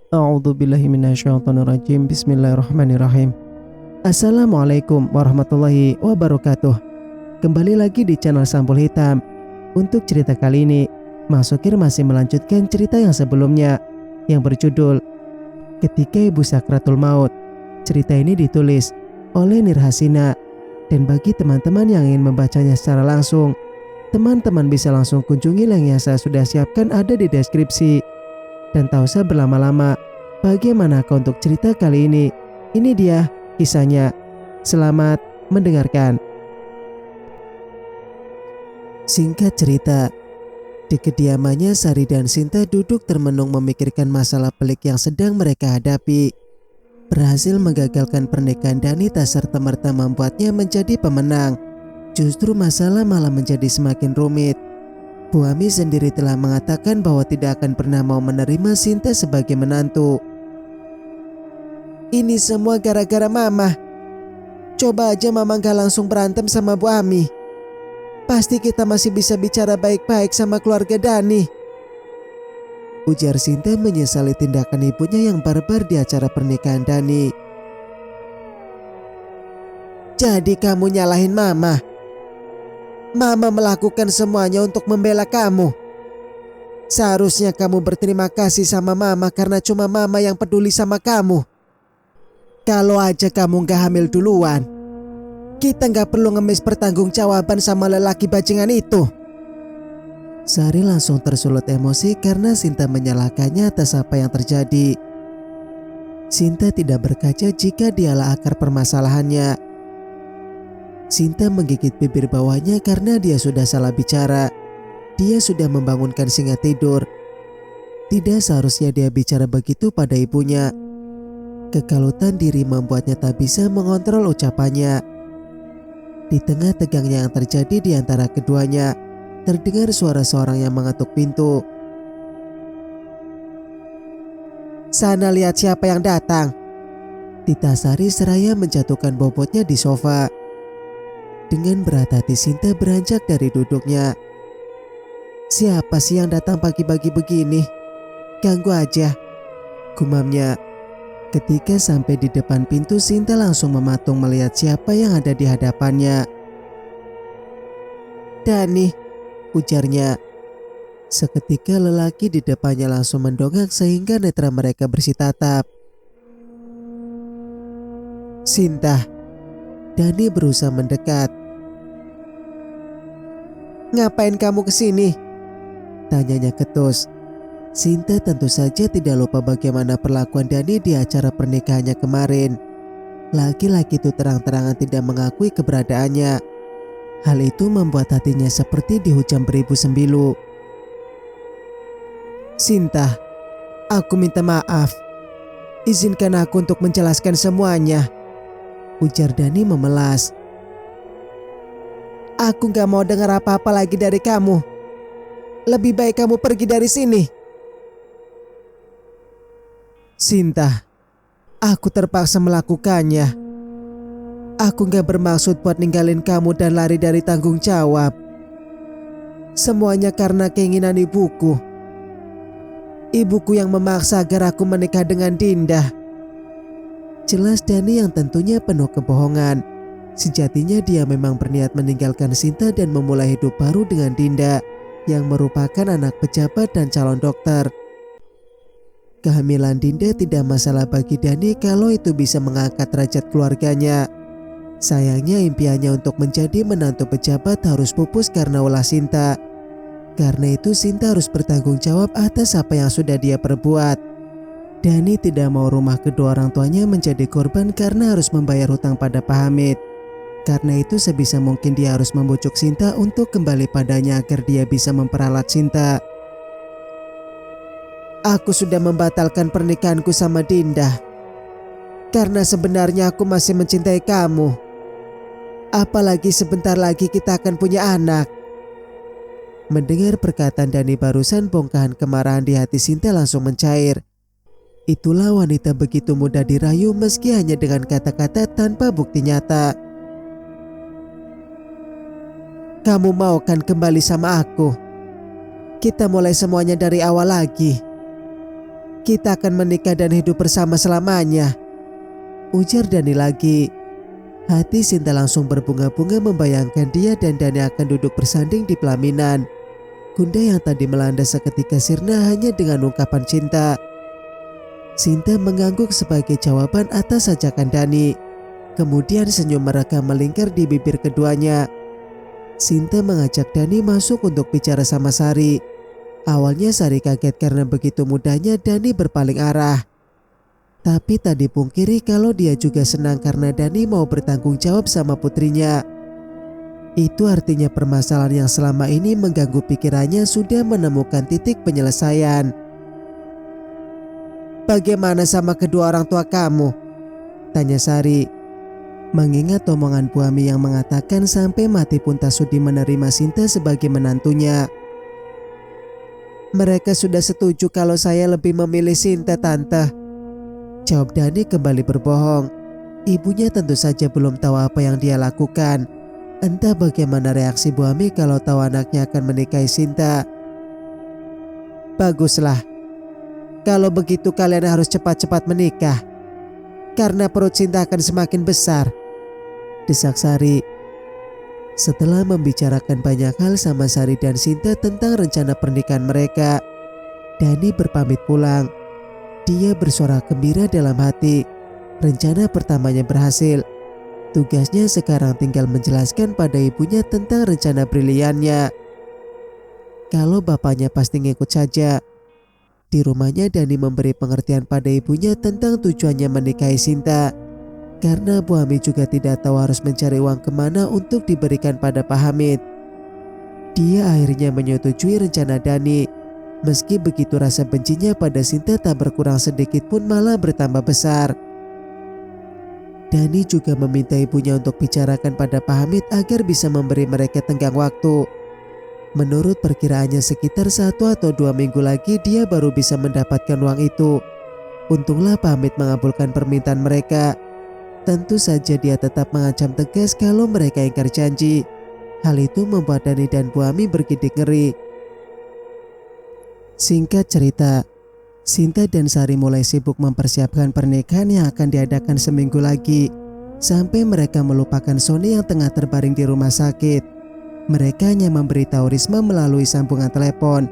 A'udzubillahi minasyaitonirrajim. Bismillahirrahmanirrahim. Assalamualaikum warahmatullahi wabarakatuh. Kembali lagi di channel Sampul Hitam. Untuk cerita kali ini, Mas Sukir masih melanjutkan cerita yang sebelumnya yang berjudul Ketika Ibu Sakratul Maut. Cerita ini ditulis oleh Nirhasina, dan bagi teman-teman yang ingin membacanya secara langsung, teman-teman bisa langsung kunjungi link yang saya sudah siapkan ada di deskripsi. Dan tak usah berlama-lama, bagaimanakah untuk cerita kali ini? Ini dia kisahnya. Selamat mendengarkan. Singkat cerita, di kediamannya Sari dan Sinta duduk termenung memikirkan masalah pelik yang sedang mereka hadapi. Berhasil menggagalkan pernikahan Dani tak serta-merta membuatnya menjadi pemenang. Justru masalah malah menjadi semakin rumit. Bu Ami sendiri telah mengatakan bahwa tidak akan pernah mau menerima Sinta sebagai menantu. Ini semua gara-gara Mama. Coba aja Mama gak langsung berantem sama Bu Ami. Pasti kita masih bisa bicara baik-baik sama keluarga Dani. Ujar Sinta menyesali tindakan ibunya yang barbar di acara pernikahan Dani. Jadi kamu nyalahin Mama? Mama melakukan semuanya untuk membela kamu. Seharusnya kamu berterima kasih sama Mama karena cuma Mama yang peduli sama kamu. Kalau aja kamu gak hamil duluan, kita gak perlu ngemis pertanggungjawaban sama lelaki bajingan itu. Sari langsung tersulut emosi karena Sinta menyalahkannya atas apa yang terjadi. Sinta tidak berkaca jika dialah akar permasalahannya. Sinta menggigit bibir bawahnya karena dia sudah salah bicara. Dia sudah membangunkan singa tidur. Tidak seharusnya dia bicara begitu pada ibunya. Kekalutan diri membuatnya tak bisa mengontrol ucapannya. Di tengah tegangnya yang terjadi di antara keduanya, terdengar suara seorang yang mengetuk pintu. Sana lihat siapa yang datang. Tita Sari seraya menjatuhkan bobotnya di sofa. Dengan berat hati Sinta beranjak dari duduknya. Siapa sih yang datang pagi-pagi begini? Ganggu aja, gumamnya. Ketika sampai di depan pintu, Sinta langsung mematung melihat siapa yang ada di hadapannya. Dani, ujarnya. Seketika lelaki di depannya langsung mendongak sehingga netra mereka bersitatap. Sinta. Dani berusaha mendekat. Ngapain kamu kesini? Tanyanya ketus. Sinta tentu saja tidak lupa bagaimana perlakuan Dani di acara pernikahannya kemarin. Laki-laki itu terang-terangan tidak mengakui keberadaannya. Hal itu membuat hatinya seperti dihujam beribu sembilu. Sinta, aku minta maaf. Izinkan aku untuk menjelaskan semuanya, ujar Dani memelas. Aku gak mau dengar apa-apa lagi dari kamu. Lebih baik kamu pergi dari sini. Sinta, aku terpaksa melakukannya. Aku gak bermaksud buat ninggalin kamu dan lari dari tanggung jawab. Semuanya karena keinginan ibuku. Ibuku yang memaksa agar aku menikah dengan Dinda. Jelas Dani yang tentunya penuh kebohongan. Sejatinya dia memang berniat meninggalkan Sinta dan memulai hidup baru dengan Dinda yang merupakan anak pejabat dan calon dokter. Kehamilan Dinda tidak masalah bagi Dani kalau itu bisa mengangkat derajat keluarganya. Sayangnya impiannya untuk menjadi menantu pejabat harus pupus karena ulah Sinta. Karena itu Sinta harus bertanggung jawab atas apa yang sudah dia perbuat. Dani tidak mau rumah kedua orang tuanya menjadi korban karena harus membayar hutang pada Pak Hamid. Karena itu sebisa mungkin dia harus membujuk Sinta untuk kembali padanya agar dia bisa memperalat Sinta. Aku sudah membatalkan pernikahanku sama Dinda. Karena sebenarnya aku masih mencintai kamu. Apalagi sebentar lagi kita akan punya anak. Mendengar perkataan Dani barusan, bongkahan kemarahan di hati Sinta langsung mencair. Itulah wanita begitu mudah dirayu meski hanya dengan kata-kata tanpa bukti nyata. Kamu mau kan kembali sama aku? Kita mulai semuanya dari awal lagi. Kita akan menikah dan hidup bersama selamanya, ujar Dani lagi. Hati Sinta langsung berbunga-bunga membayangkan dia dan Dani akan duduk bersanding di pelaminan. Gundah yang tadi melanda seketika sirna hanya dengan ungkapan cinta. Sinta mengangguk sebagai jawaban atas ajakan Dani. Kemudian senyum merekah melingkar di bibir keduanya. Sinta mengajak Dani masuk untuk bicara sama Sari. Awalnya Sari kaget karena begitu mudahnya Dani berpaling arah. Tapi tak dipungkiri kalau dia juga senang karena Dani mau bertanggung jawab sama putrinya. Itu artinya permasalahan yang selama ini mengganggu pikirannya sudah menemukan titik penyelesaian. Bagaimana sama kedua orang tua kamu? Tanya Sari. Mengingat omongan Bu Ami yang mengatakan sampai mati pun tak sudi menerima Sinta sebagai menantunya. Mereka sudah setuju kalau saya lebih memilih Sinta, Tante. Jawab Dani kembali berbohong. Ibunya tentu saja belum tahu apa yang dia lakukan. Entah bagaimana reaksi Bu Ami kalau tahu anaknya akan menikahi Sinta. Baguslah. Kalau begitu kalian harus cepat-cepat menikah. Karena perut Sinta akan semakin besar, desak Sari. Setelah membicarakan banyak hal sama Sari dan Sinta tentang rencana pernikahan mereka, Dani berpamit pulang. Dia bersorak gembira dalam hati. Rencana pertamanya berhasil. Tugasnya sekarang tinggal menjelaskan pada ibunya tentang rencana briliannya. Kalau bapaknya pasti ngikut saja. Di rumahnya Dani memberi pengertian pada ibunya tentang tujuannya menikahi Sinta. Karena Bu Ami juga tidak tahu harus mencari uang kemana untuk diberikan pada Pak Hamid. Dia akhirnya menyetujui rencana Dani. Meski begitu rasa bencinya pada Sinta tak berkurang sedikit pun malah bertambah besar. Dani juga meminta ibunya untuk bicarakan pada Pak Hamid agar bisa memberi mereka tenggang waktu. Menurut perkiraannya sekitar 1 atau 2 minggu lagi dia baru bisa mendapatkan uang itu. Untunglah Pak Hamid mengabulkan permintaan mereka. Tentu saja dia tetap mengancam tegas kalau mereka ingkar janji. Hal itu membuat Dani dan Bu Ami bergidik ngeri. Singkat cerita, Sinta dan Sari mulai sibuk mempersiapkan pernikahan yang akan diadakan seminggu lagi. Sampai mereka melupakan Sony yang tengah terbaring di rumah sakit. Mereka hanya memberitahu Risma melalui sambungan telepon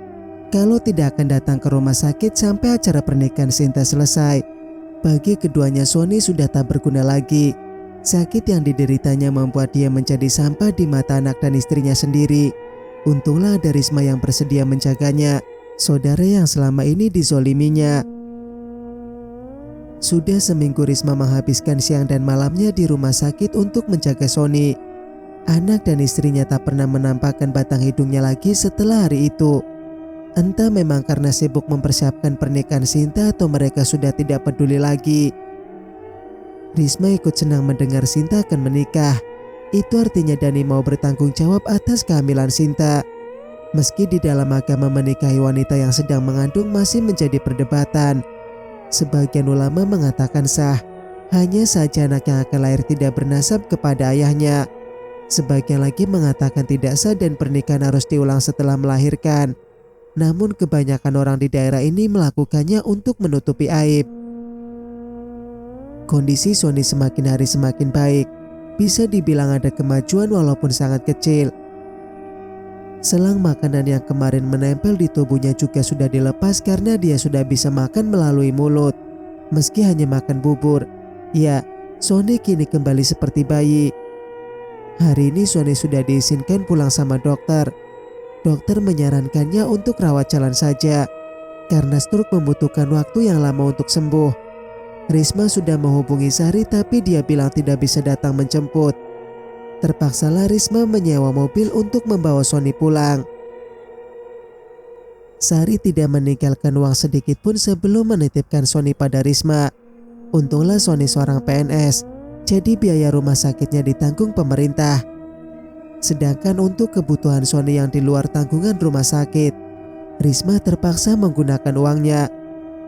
kalau tidak akan datang ke rumah sakit sampai acara pernikahan Sinta selesai. Bagi keduanya Sony sudah tak berguna lagi. Sakit yang dideritanya membuat dia menjadi sampah di mata anak dan istrinya sendiri. Untunglah ada Risma yang bersedia menjaganya, saudara yang selama ini dizoliminya. Sudah seminggu Risma menghabiskan siang dan malamnya di rumah sakit untuk menjaga Sony. Anak dan istrinya tak pernah menampakkan batang hidungnya lagi setelah hari itu. Entah memang karena sibuk mempersiapkan pernikahan Sinta atau mereka sudah tidak peduli lagi. Risma ikut senang mendengar Sinta akan menikah. Itu artinya Dani mau bertanggung jawab atas kehamilan Sinta. Meski di dalam agama menikahi wanita yang sedang mengandung masih menjadi perdebatan. Sebagian ulama mengatakan sah, hanya saja anak yang akan lahir tidak bernasab kepada ayahnya. Sebagian lagi mengatakan tidak sah dan pernikahan harus diulang setelah melahirkan. Namun kebanyakan orang di daerah ini melakukannya untuk menutupi aib. Kondisi Sony semakin hari semakin baik. Bisa dibilang ada kemajuan walaupun sangat kecil. Selang makanan yang kemarin menempel di tubuhnya juga sudah dilepas karena dia sudah bisa makan melalui mulut. Meski hanya makan bubur. Ya, Sony kini kembali seperti bayi. Hari ini Sony sudah diizinkan pulang sama dokter. Dokter menyarankannya untuk rawat jalan saja. Karena stroke membutuhkan waktu yang lama untuk sembuh. Risma sudah menghubungi Sari tapi dia bilang tidak bisa datang menjemput. Terpaksalah Risma menyewa mobil untuk membawa Sony pulang. Sari tidak meninggalkan uang sedikit pun sebelum menitipkan Sony pada Risma. Untunglah Sony seorang PNS, jadi biaya rumah sakitnya ditanggung pemerintah. Sedangkan untuk kebutuhan Sony yang di luar tanggungan rumah sakit, Risma terpaksa menggunakan uangnya,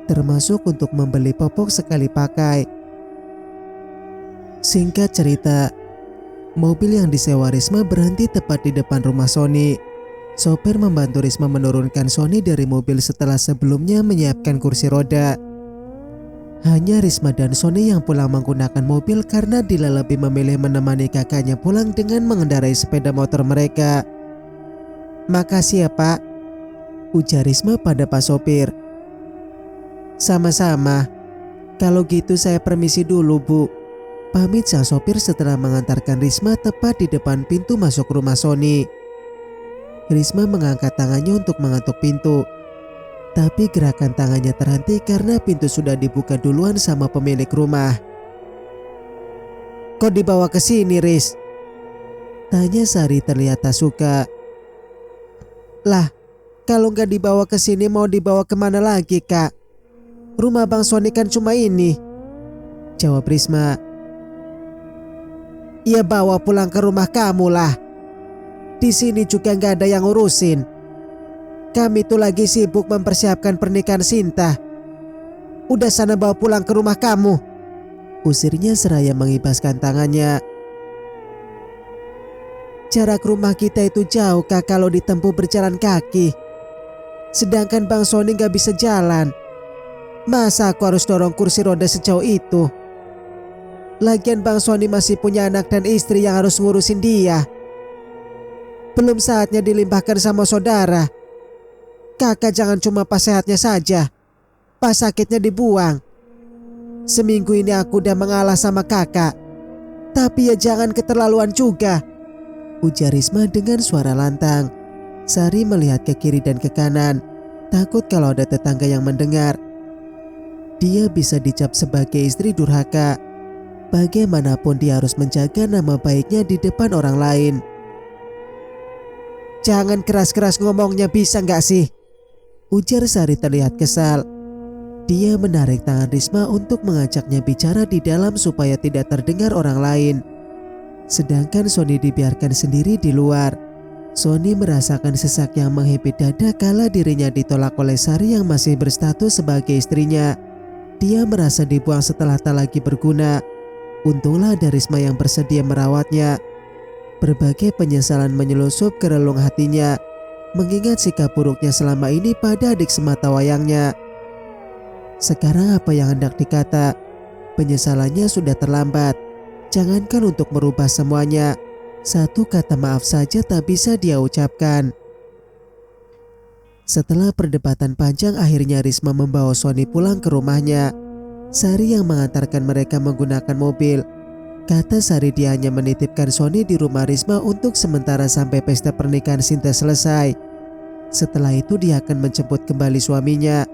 termasuk untuk membeli popok sekali pakai. Singkat cerita, mobil yang disewa Risma berhenti tepat di depan rumah Sony. Sopir membantu Risma menurunkan Sony dari mobil setelah sebelumnya menyiapkan kursi roda. Hanya Risma dan Sony yang pulang menggunakan mobil karena Dila lebih memilih menemani kakaknya pulang dengan mengendarai sepeda motor mereka. "Makasih ya Pak," ujar Risma pada Pak Sopir. "Sama-sama. Kalau gitu saya permisi dulu Bu," pamit sang sopir setelah mengantarkan Risma tepat di depan pintu masuk rumah Sony. Risma mengangkat tangannya untuk mengetuk pintu. Tapi gerakan tangannya terhenti karena pintu sudah dibuka duluan sama pemilik rumah. "Kok dibawa ke sini, Riz?" tanya Sari terlihat tak suka. "Lah, kalau nggak dibawa ke sini mau dibawa kemana lagi, Kak? Rumah Bang Sony kan cuma ini," jawab Risma. "Ya bawa pulang ke rumah kamu lah. Di sini juga nggak ada yang ngurusin. Kami tuh lagi sibuk mempersiapkan pernikahan Sinta. Udah sana bawa pulang ke rumah kamu," usirnya seraya mengibaskan tangannya. "Jarak rumah kita itu jauh Kak kalau ditempuh berjalan kaki. Sedangkan Bang Sony gak bisa jalan. Masa aku harus dorong kursi roda sejauh itu? Lagian Bang Sony masih punya anak dan istri yang harus ngurusin dia. Belum saatnya dilimpahkan sama saudara. Kakak jangan cuma pas sehatnya saja, pas sakitnya dibuang. Seminggu ini aku udah mengalah sama kakak, tapi ya jangan keterlaluan juga," ujar Risma dengan suara lantang. Sari melihat ke kiri dan ke kanan, takut kalau ada tetangga yang mendengar. Dia bisa dicap sebagai istri durhaka. Bagaimanapun dia harus menjaga nama baiknya di depan orang lain. "Jangan keras-keras ngomongnya bisa nggak sih?" ujar Sari terlihat kesal. Dia menarik tangan Risma untuk mengajaknya bicara di dalam supaya tidak terdengar orang lain. Sedangkan Sony dibiarkan sendiri di luar. Sony merasakan sesak yang menghipit dada kala dirinya ditolak oleh Sari yang masih berstatus sebagai istrinya. Dia merasa dibuang setelah tak lagi berguna. Untunglah ada Risma yang bersedia merawatnya. Berbagai penyesalan menyelusup ke relung hatinya, mengingat sikap buruknya selama ini pada adik semata wayangnya. Sekarang apa yang hendak dikata? Penyesalannya sudah terlambat. Jangankan untuk merubah semuanya, satu kata maaf saja tak bisa dia ucapkan. Setelah perdebatan panjang, akhirnya Risma membawa Sony pulang ke rumahnya. Sari yang mengantarkan mereka menggunakan mobil. Kata Sari dia hanya menitipkan Sony di rumah Risma untuk sementara sampai pesta pernikahan Sinta selesai. Setelah itu dia akan menjemput kembali suaminya.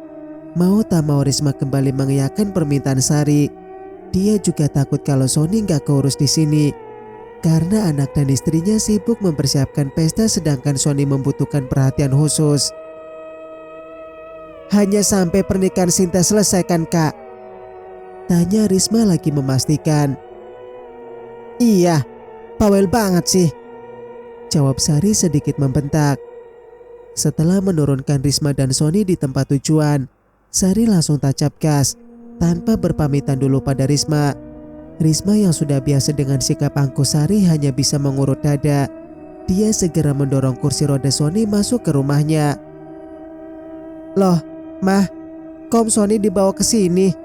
Mau tak mau Risma kembali mengiyakan permintaan Sari. Dia juga takut kalau Sony nggak keurus di sini, karena anak dan istrinya sibuk mempersiapkan pesta sedangkan Sony membutuhkan perhatian khusus. "Hanya sampai pernikahan Sinta selesai kan Kak?" tanya Risma lagi memastikan. "Iya, bawel banget sih," jawab Sari sedikit membentak. Setelah menurunkan Risma dan Sony di tempat tujuan, Sari langsung tancap gas tanpa berpamitan dulu pada Risma. Risma yang sudah biasa dengan sikap angkuh Sari hanya bisa mengurut dada. Dia segera mendorong kursi roda Sony masuk ke rumahnya. "Loh, Mah, kok Om Sony dibawa ke sini?"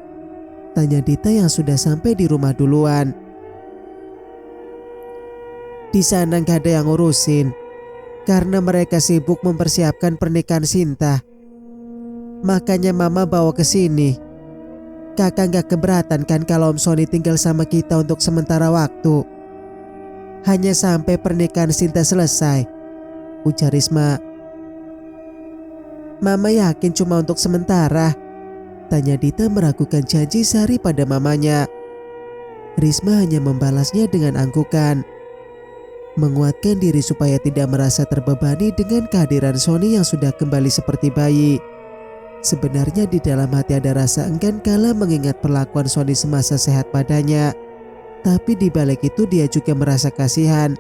tanya Dita yang sudah sampai di rumah duluan. "Di sana gak ada yang ngurusin, karena mereka sibuk mempersiapkan pernikahan Sinta. Makanya Mama bawa ke sini. Kakak gak keberatan kan kalau Om Sony tinggal sama kita untuk sementara waktu? Hanya sampai pernikahan Sinta selesai," ujar Risma. "Mama yakin cuma untuk sementara?" tanya Dita meragukan janji Sari pada mamanya. Risma hanya membalasnya dengan anggukan. Menguatkan diri supaya tidak merasa terbebani dengan kehadiran Sony yang sudah kembali seperti bayi. Sebenarnya di dalam hati ada rasa enggan kala mengingat perlakuan Sony semasa sehat padanya. Tapi di balik itu dia juga merasa kasihan.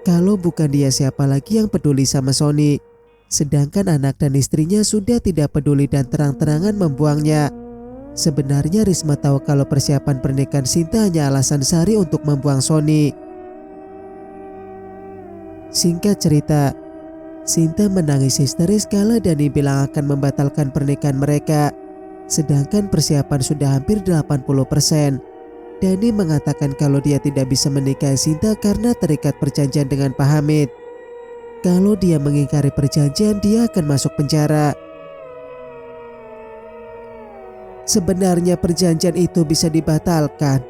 Kalau bukan dia, siapa lagi yang peduli sama Sony? Sedangkan anak dan istrinya sudah tidak peduli dan terang-terangan membuangnya. Sebenarnya Risma tahu kalau persiapan pernikahan Sinta hanya alasan Sari untuk membuang Sony. Singkat cerita, Sinta menangis histeris kala Dani bilang akan membatalkan pernikahan mereka. Sedangkan persiapan sudah hampir 80%. Dani mengatakan kalau dia tidak bisa menikahi Sinta karena terikat perjanjian dengan Pak Hamid. Kalau dia mengingkari perjanjian, dia akan masuk penjara. Sebenarnya perjanjian itu bisa dibatalkan,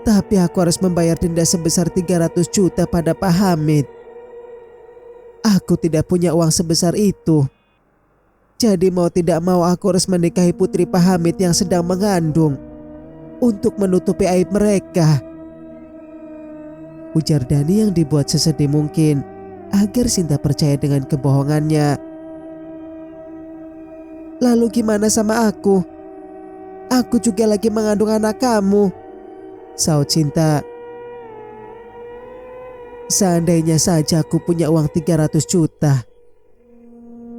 tapi aku harus membayar denda sebesar 300 juta pada Pak Hamid. Aku tidak punya uang sebesar itu. Jadi mau tidak mau aku harus menikahi putri Pak Hamid yang sedang mengandung untuk menutupi aib mereka, ujar Dani yang dibuat sesedih mungkin agar Sinta percaya dengan kebohongannya. Lalu gimana sama aku? Aku juga lagi mengandung anak kamu, saut Sinta. Seandainya saja aku punya uang 300 juta,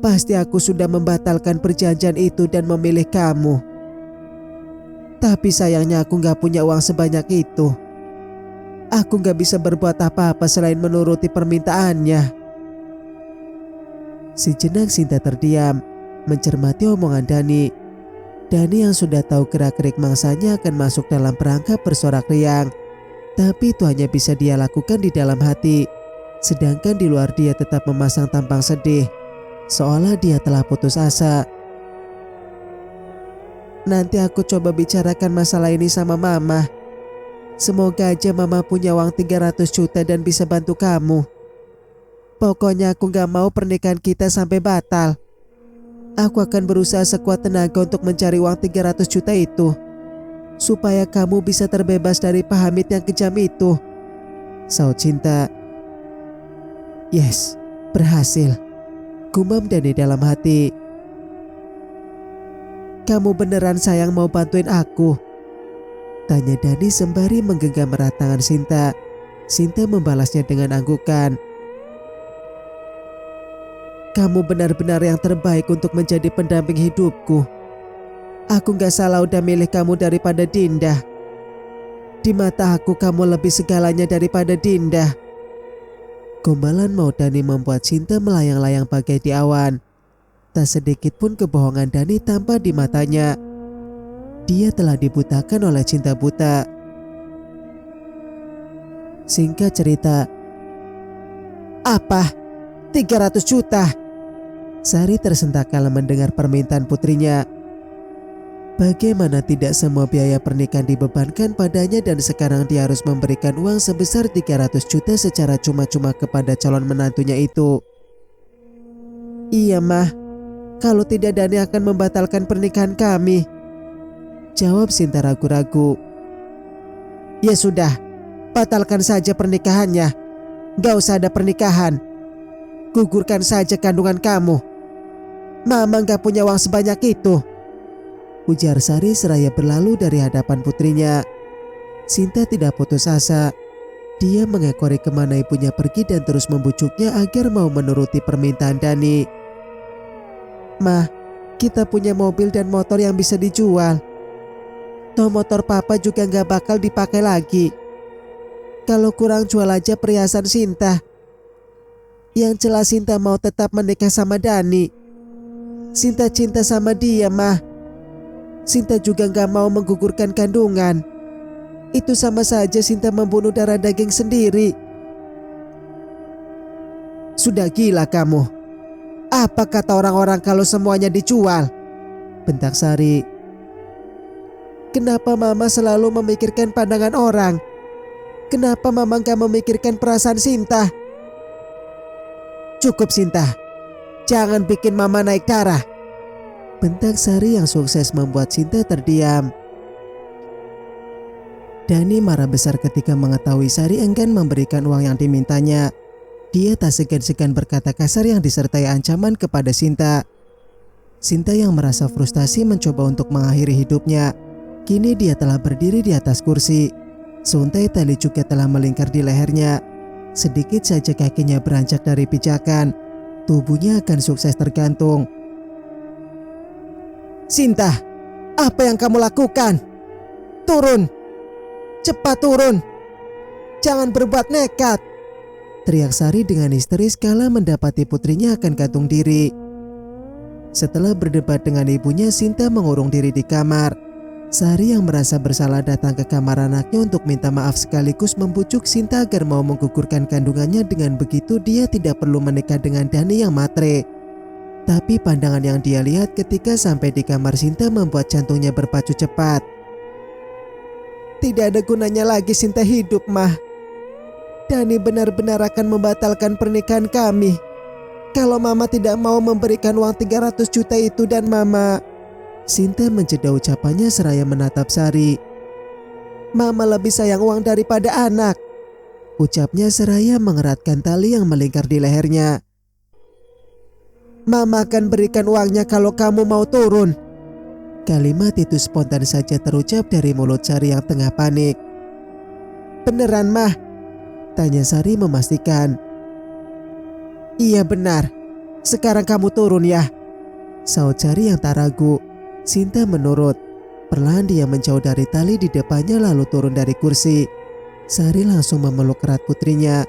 pasti aku sudah membatalkan perjanjian itu dan memilih kamu. Tapi sayangnya aku gak punya uang sebanyak itu. Aku gak bisa berbuat apa-apa selain menuruti permintaannya. Sejenak Sinta terdiam, mencermati omongan Dani. Dani yang sudah tahu gerak-gerik mangsanya akan masuk dalam perangkap bersorak riang. Tapi itu hanya bisa dia lakukan di dalam hati. Sedangkan di luar dia tetap memasang tampang sedih, seolah dia telah putus asa. Nanti aku coba bicarakan masalah ini sama Mama. Semoga aja Mama punya uang 300 juta dan bisa bantu kamu. Pokoknya aku gak mau pernikahan kita sampai batal. Aku akan berusaha sekuat tenaga untuk mencari uang 300 juta itu, supaya kamu bisa terbebas dari Pak Hamid yang kejam itu, saut Sinta. Yes, berhasil, gumam Dani dalam hati. Kamu beneran sayang mau bantuin aku? Tanya Dani sembari menggenggam erat tangan Sinta. Sinta membalasnya dengan anggukan. Kamu benar-benar yang terbaik untuk menjadi pendamping hidupku. Aku gak salah udah milih kamu daripada Dinda. Di mata aku kamu lebih segalanya daripada Dinda. Gombalan mau Dani membuat Sinta melayang-layang bagai di awan. Tak sedikit pun kebohongan Dani tampak di matanya. Dia telah dibutakan oleh cinta buta. Singkat cerita. Apa? 300 juta? Sari tersentak kala mendengar permintaan putrinya. Bagaimana tidak semua biaya pernikahan dibebankan padanya dan sekarang dia harus memberikan uang sebesar 300 juta secara cuma-cuma kepada calon menantunya itu. Iya mah, kalau tidak Dani akan membatalkan pernikahan kami, jawab Sinta ragu-ragu. Ya sudah, batalkan saja pernikahannya. Gak usah ada pernikahan. Gugurkan saja kandungan kamu. Mama gak punya uang sebanyak itu, ujar Sari seraya berlalu dari hadapan putrinya. Sinta tidak putus asa. Dia mengekori kemana ibunya pergi dan terus membujuknya agar mau menuruti permintaan Dani. Mah, kita punya mobil dan motor yang bisa dijual. Toh motor papa juga gak bakal dipakai lagi. Kalau kurang jual aja perhiasan Sinta. Yang jelas Sinta mau tetap menikah sama Dani. Sinta cinta sama dia mah. Sinta juga gak mau menggugurkan kandungan. Itu sama saja Sinta membunuh darah daging sendiri. Sudah gila kamu. Apa kata orang-orang kalau semuanya dijual? Bentak Sari. Kenapa Mama selalu memikirkan pandangan orang? Kenapa Mama gak memikirkan perasaan Sinta? Cukup Sinta. Jangan bikin Mama naik darah. Bentak Sari yang sukses membuat Sinta terdiam. Dani marah besar ketika mengetahui Sari enggan memberikan uang yang dimintanya. Dia tak segan-segan berkata kasar yang disertai ancaman kepada Sinta. Sinta yang merasa frustasi mencoba untuk mengakhiri hidupnya. Kini dia telah berdiri di atas kursi. Seuntai tali juga telah melingkar di lehernya. Sedikit saja kakinya beranjak dari pijakan, tubuhnya akan sukses tergantung. Sinta, apa yang kamu lakukan? Turun! Cepat turun! Jangan berbuat nekat! Teriak Sari dengan histeris kala mendapati putrinya akan gantung diri. Setelah berdebat dengan ibunya, Sinta mengurung diri di kamar. Sari yang merasa bersalah datang ke kamar anaknya untuk minta maaf sekaligus membujuk Sinta agar mau menggugurkan kandungannya. Dengan begitu dia tidak perlu menikah dengan Dani yang matre. Tapi pandangan yang dia lihat ketika sampai di kamar Sinta membuat jantungnya berpacu cepat. Tidak ada gunanya lagi Sinta hidup, Mah. Dani benar-benar akan membatalkan pernikahan kami kalau Mama tidak mau memberikan uang 300 juta itu. Dan Mama... Sinta menjeda ucapannya seraya menatap Sari. Mama lebih sayang uang daripada anak, ucapnya seraya mengeratkan tali yang melingkar di lehernya. Mama akan berikan uangnya kalau kamu mau turun. Kalimat itu spontan saja terucap dari mulut Sari yang tengah panik. Beneran, Mah? Tanya Sari memastikan. Iya benar, sekarang kamu turun ya, saut Sari yang tak ragu. Sinta menurut. Perlahan dia menjauh dari tali di depannya lalu turun dari kursi. Sari langsung memeluk erat putrinya.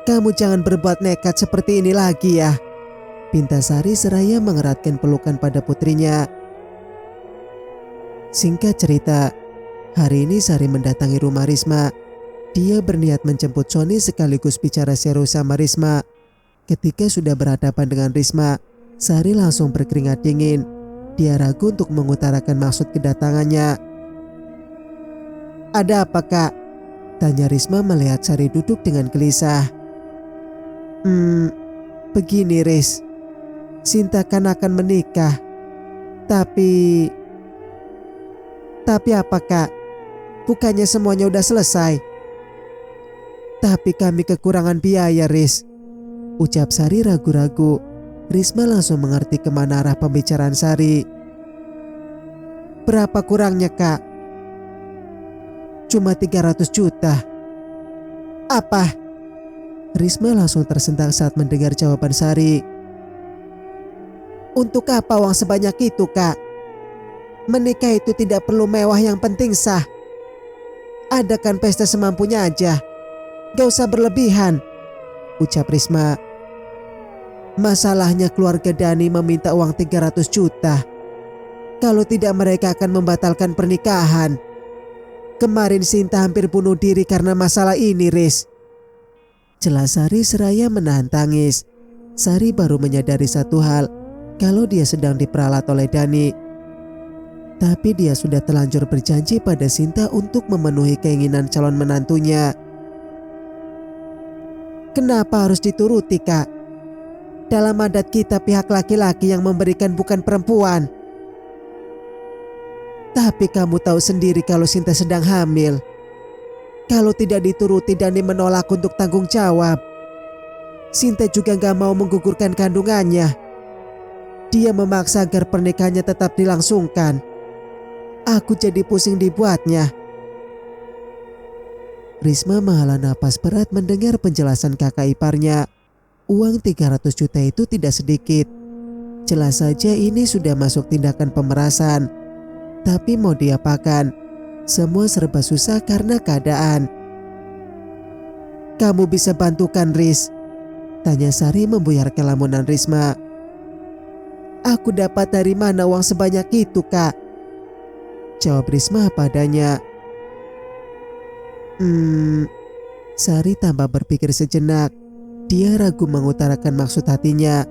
Kamu jangan berbuat nekat seperti ini lagi ya, pinta Sari seraya mengeratkan pelukan pada putrinya. Singkat cerita, hari ini Sari mendatangi rumah Risma. Dia berniat menjemput Sony sekaligus bicara serius sama Risma. Ketika sudah berhadapan dengan Risma, Sari langsung berkeringat dingin. Dia ragu untuk mengutarakan maksud kedatangannya. Ada apa, Kak? Tanya Risma melihat Sari duduk dengan gelisah. Begini Riz, Sinta kan akan menikah. Tapi apa, Kak? Bukannya semuanya udah selesai? Tapi kami kekurangan biaya, Riz, ucap Sari ragu-ragu. Risma langsung mengerti kemana arah pembicaraan Sari. Berapa kurangnya, Kak? Cuma 300 juta. Apa? Risma langsung tersentak saat mendengar jawaban Sari. Untuk apa uang sebanyak itu, Kak? Menikah itu tidak perlu mewah, yang penting sah. Adakan pesta semampunya aja, gak usah berlebihan, ucap Risma. Masalahnya keluarga Dani meminta uang 300 juta. Kalau tidak mereka akan membatalkan pernikahan. Kemarin Sinta hampir bunuh diri karena masalah ini, Riz. Jelas Sari seraya menahan tangis. Sari baru menyadari satu hal, kalau dia sedang diperalat oleh Dani. Tapi dia sudah terlanjur berjanji pada Sinta untuk memenuhi keinginan calon menantunya. Kenapa harus dituruti, Kak? Dalam adat kita pihak laki-laki yang memberikan bukan perempuan. Tapi kamu tahu sendiri kalau Sinta sedang hamil. Kalau tidak dituruti Dani menolak untuk tanggung jawab. Sinta juga gak mau menggugurkan kandungannya. Dia memaksa agar pernikahannya tetap dilangsungkan. Aku jadi pusing dibuatnya. Risma menghela napas berat mendengar penjelasan kakak iparnya. Uang 300 juta itu tidak sedikit. Jelas saja ini sudah masuk tindakan pemerasan. Tapi mau diapakan? Semua serba susah karena keadaan. Kamu bisa bantukan, Riz? Tanya Sari membuyar kelamunan Risma. Aku dapat dari mana uang sebanyak itu, Kak? Jawab Risma padanya. Sari tambah berpikir sejenak. Dia ragu mengutarakan maksud hatinya.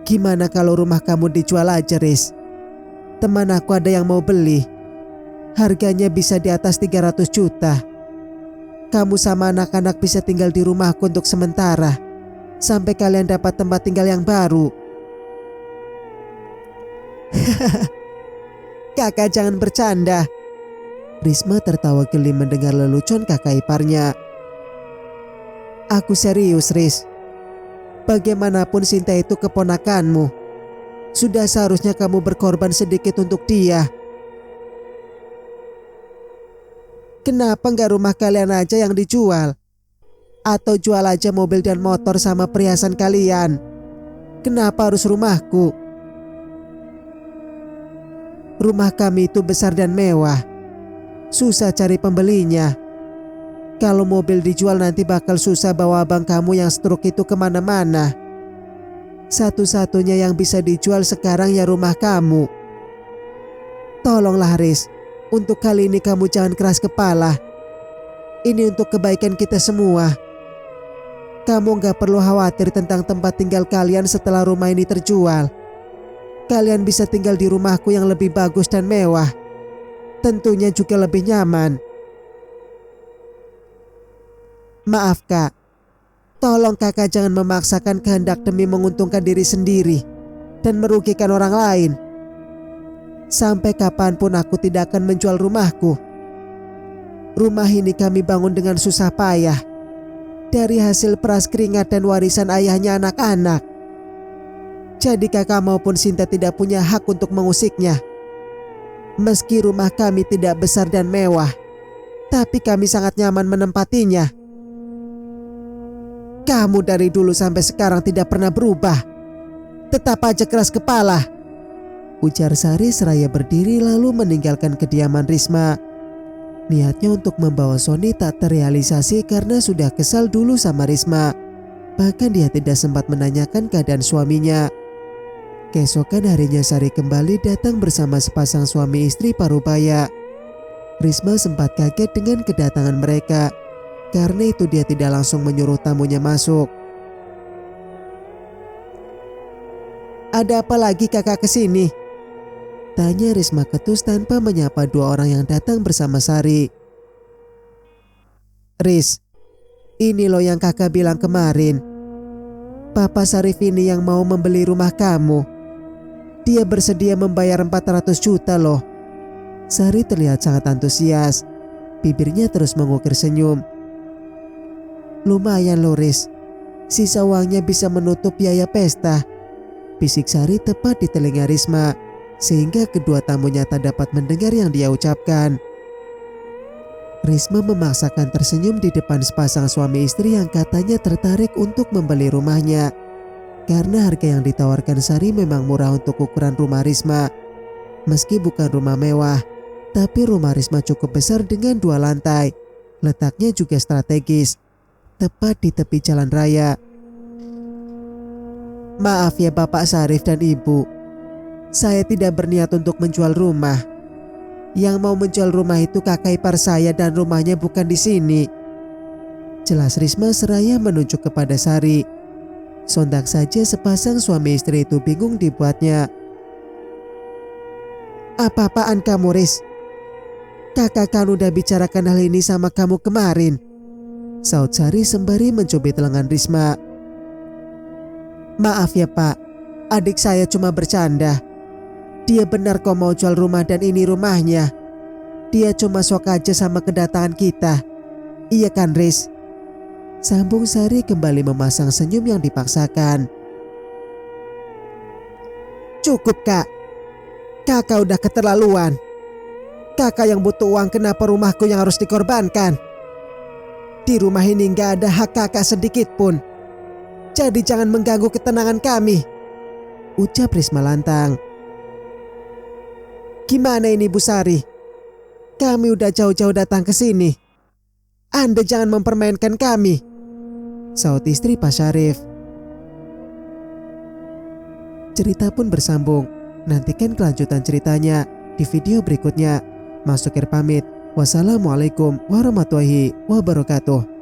Gimana kalau rumah kamu dijual aja, Riz? Teman aku ada yang mau beli. Harganya bisa di atas 300 juta. Kamu sama anak-anak bisa tinggal di rumahku untuk sementara, sampai kalian dapat tempat tinggal yang baru. Kakak jangan bercanda. Risma tertawa geli mendengar lelucon kakak iparnya. Aku serius, Riz. Bagaimanapun Sinta itu keponakanmu. Sudah seharusnya kamu berkorban sedikit untuk dia. Kenapa nggak rumah kalian aja yang dijual? Atau jual aja mobil dan motor sama perhiasan kalian? Kenapa harus rumahku? Rumah kami itu besar dan mewah. Susah cari pembelinya. Kalau mobil dijual nanti bakal susah bawa abang kamu yang stroke itu kemana-mana. Satu-satunya yang bisa dijual sekarang ya rumah kamu. Tolonglah Riz, untuk kali ini kamu jangan keras kepala. Ini untuk kebaikan kita semua. Kamu gak perlu khawatir tentang tempat tinggal kalian setelah rumah ini terjual. Kalian bisa tinggal di rumahku yang lebih bagus dan mewah. Tentunya juga lebih nyaman. Maaf kak, tolong kakak jangan memaksakan kehendak demi menguntungkan diri sendiri dan merugikan orang lain. Sampai kapanpun aku tidak akan menjual rumahku. Rumah ini kami bangun dengan susah payah dari hasil peras keringat dan warisan ayahnya anak-anak. Jadi kakak maupun Sinta tidak punya hak untuk mengusiknya. Meski rumah kami tidak besar dan mewah, tapi kami sangat nyaman menempatinya. Kamu dari dulu sampai sekarang tidak pernah berubah. Tetap aja keras kepala, ujar Sari seraya berdiri lalu meninggalkan kediaman Risma. Niatnya untuk membawa Sony tak terrealisasi karena sudah kesal dulu sama Risma. Bahkan dia tidak sempat menanyakan keadaan suaminya. Keesokan harinya Sari kembali datang bersama sepasang suami istri parubaya. Risma sempat kaget dengan kedatangan mereka. Karena itu dia tidak langsung menyuruh tamunya masuk. Ada apa lagi kakak kesini? Tanya Risma ketus tanpa menyapa dua orang yang datang bersama Sari. Riz, ini loh yang kakak bilang kemarin. Papa Sarif ini yang mau membeli rumah kamu. Dia bersedia membayar 400 juta loh. Sari terlihat sangat antusias. Bibirnya terus mengukir senyum. Lumayan loh Riz, sisa uangnya bisa menutup biaya pesta, bisik Sari tepat di telinga Risma, sehingga kedua tamunya tak dapat mendengar yang dia ucapkan. Risma memaksakan tersenyum di depan sepasang suami istri yang katanya tertarik untuk membeli rumahnya. Karena harga yang ditawarkan Sari memang murah untuk ukuran rumah Risma. Meski bukan rumah mewah, tapi rumah Risma cukup besar dengan 2 lantai. Letaknya juga strategis, tepat di tepi jalan raya. Maaf ya Bapak Sarif dan Ibu, saya tidak berniat untuk menjual rumah. Yang mau menjual rumah itu kakak ipar saya dan rumahnya bukan di sini, jelas Risma seraya menunjuk kepada Sari. Sontak saja sepasang suami istri itu bingung dibuatnya. Apa-apaan kamu Riz? Kakak kan udah bicarakan hal ini sama kamu kemarin, saut Sari sembari mencubit lengan Risma. Maaf ya Pak, adik saya cuma bercanda. Dia benar kok mau jual rumah dan ini rumahnya. Dia cuma sok aja sama kedatangan kita. Iya kan Riz? Sambung Sari kembali memasang senyum yang dipaksakan. Cukup kak, kakak udah keterlaluan. Kakak yang butuh uang, kenapa rumahku yang harus dikorbankan? Di rumah ini gak ada hak kakak sedikit pun. Jadi jangan mengganggu ketenangan kami, ucap Risma lantang. Gimana ini Bu Sari? Kami udah jauh-jauh datang ke sini. Anda jangan mempermainkan kami, saut istri Pak Syarif. Cerita pun bersambung. Nantikan kelanjutan ceritanya di video berikutnya. Mas Sukir pamit. Wassalamualaikum warahmatullahi wabarakatuh.